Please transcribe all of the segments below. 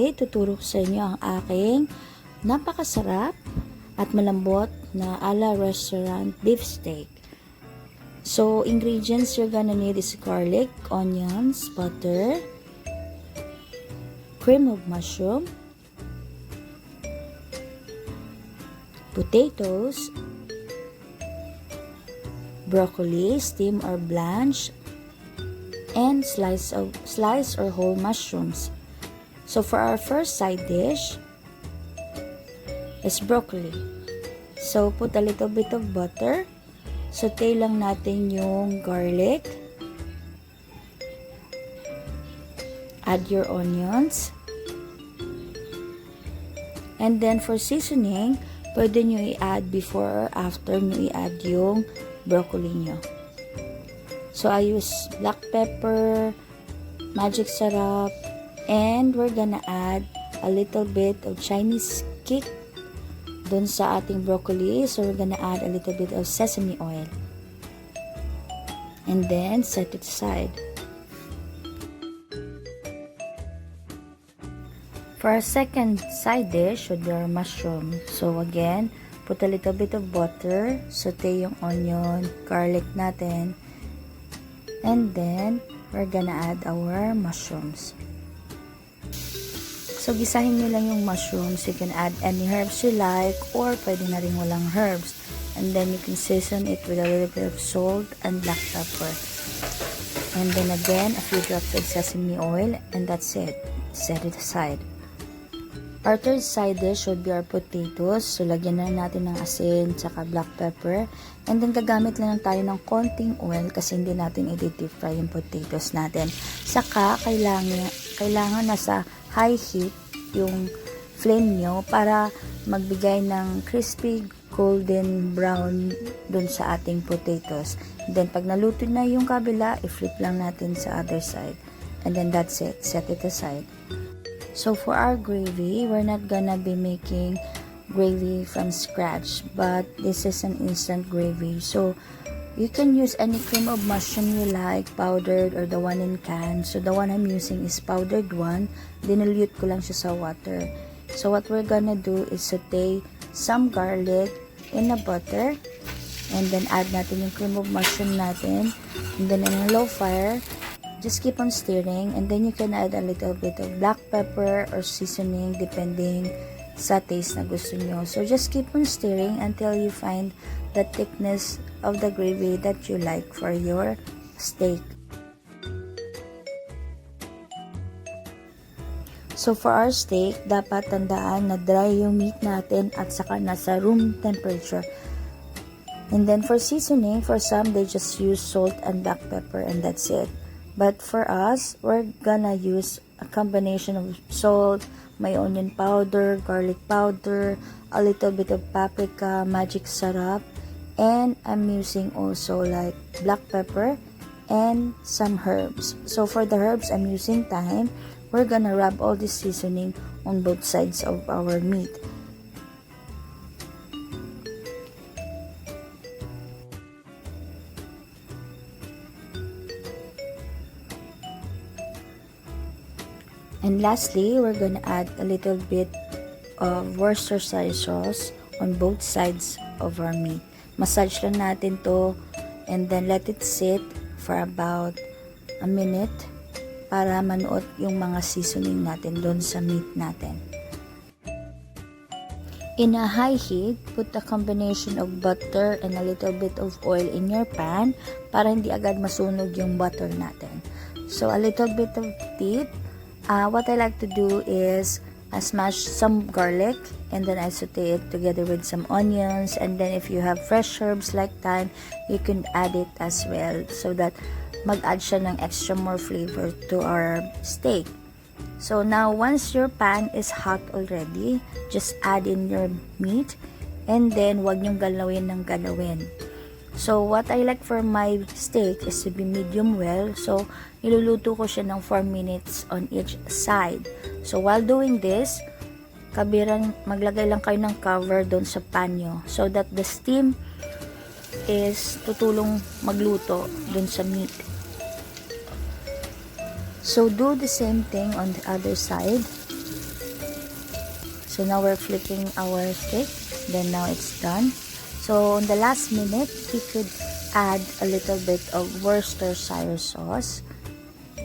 today, tuturo ko sa inyo ang aking napakasarap at malambot na ala restaurant beef steak. So, ingredients you're gonna need is garlic, onions, butter, cream of mushroom, potatoes, broccoli, steam or blanch, and slice or whole mushrooms. So for our first side dish is broccoli. So put a little bit of butter. Saute lang natin yung garlic. Add your onions. And then for seasoning, pwede nyo i-add before or after nyo i-add yung broccoli nyo. So I use black pepper, magic syrup, and we're gonna add a little bit of Chinese kick dun sa ating broccoli. So we're gonna add a little bit of sesame oil. And then set it aside. For our second side dish would be our mushroom. So again, put a little bit of butter, saute yung onion, garlic natin, and then we're gonna add our mushrooms. So gisahin nyo lang yung mushrooms. You can add any herbs you like or pwede na rin walang herbs. And then you can season it with a little bit of salt and black pepper. And then again, a few drops of sesame oil, and that's it. Set it aside. Our third side dish would be our potatoes. So, lagyan na natin ng asin, tsaka black pepper. And then, gagamit lang tayo ng konting oil kasi hindi natin i-deep fry yung potatoes natin. Saka, kailangan nasa high heat yung flame nyo para magbigay ng crispy golden brown dun sa ating potatoes. And then, pag naluto na yung kabila, i-flip lang natin sa other side. And then, that's it. Set it aside. So for our gravy, we're not gonna be making gravy from scratch, but this is an instant gravy. So you can use any cream of mushroom you like, powdered or the one in can. So the one I'm using is powdered one. Dinilute ko lang siya sa water. So what we're gonna do is saute some garlic in a butter, and then add natin yung cream of mushroom natin, and then in a low fire, just keep on stirring, and then you can add a little bit of black pepper or seasoning depending sa taste na gusto nyo. So just keep on stirring until you find the thickness of the gravy that you like for your steak. So for our steak, dapat tandaan na dry yung meat natin at saka nasa room temperature. And then for seasoning, for some they just use salt and black pepper, and that's it. But for us, we're gonna use a combination of salt, my onion powder, garlic powder, a little bit of paprika, magic syrup, and I'm using also like black pepper and some herbs. So for the herbs, I'm using thyme. We're gonna rub all this seasoning on both sides of our meat. And lastly, we're gonna add a little bit of Worcestershire sauce on both sides of our meat. Massage lang natin to, and then let it sit for about a minute para manuot yung mga seasoning natin doon sa meat natin. In a high heat, put a combination of butter and a little bit of oil in your pan para hindi agad masunog yung butter natin. So a little bit of tip. What I like to do is I smash some garlic, and then I saute it together with some onions, and then if you have fresh herbs like thyme, you can add it as well so that mag-add siya ng extra more flavor to our steak. So now once your pan is hot already, just add in your meat, and then wag niyong galawin ng galawin. So what I like for my steak is to be medium well. So niluluto ko siya ng 4 minutes on each side. So while doing this, maglagay lang kayo ng cover doon sa pan nyo so that the steam is tutulong magluto doon sa meat. So do the same thing on the other side. So now we're flipping our steak. Then now it's done. So on the last minute, we could add a little bit of Worcestershire sauce.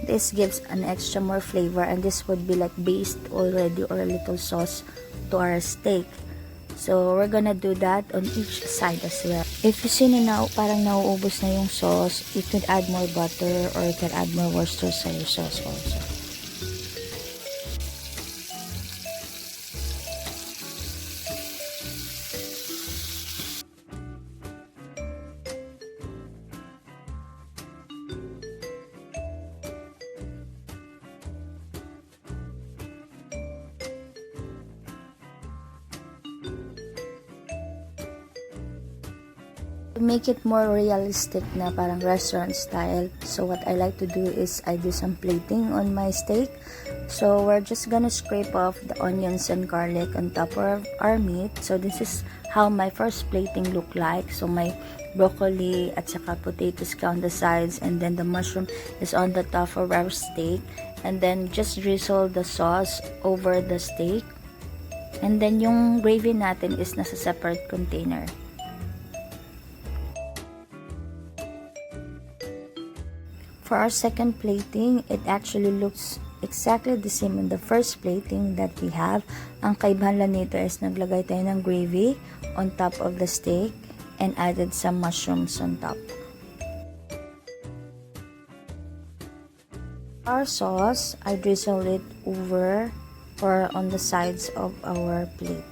This gives an extra more flavor, and this would be like based already or a little sauce to our steak. So we're gonna do that on each side as well. If you see na parang nauubos na yung sauce, you could add more butter or you can add more Worcestershire sauce also. To make it more realistic na parang restaurant style, so what I like to do is I do some plating on my steak. So we're just gonna scrape off the onions and garlic on top of our meat. So this is how my first plating look like. So my broccoli at saka potatoes on the sides, and then the mushroom is on the top of our steak, and then just drizzle the sauce over the steak, and then yung gravy natin is nasa separate container. For our second plating, it actually looks exactly the same in the first plating that we have. Ang kaibahan lang nito is naglagay tayo ng gravy on top of the steak and added some mushrooms on top. Our sauce, I drizzle it over or on the sides of our plate.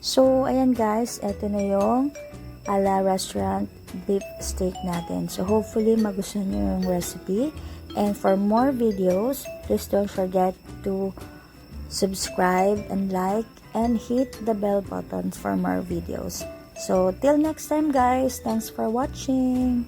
So, ayan guys, eto na yung ala restaurant beef steak natin. So, hopefully magustuhan nyo yung recipe. And for more videos, please don't forget to subscribe and like and hit the bell button for more videos. So, till next time guys, thanks for watching.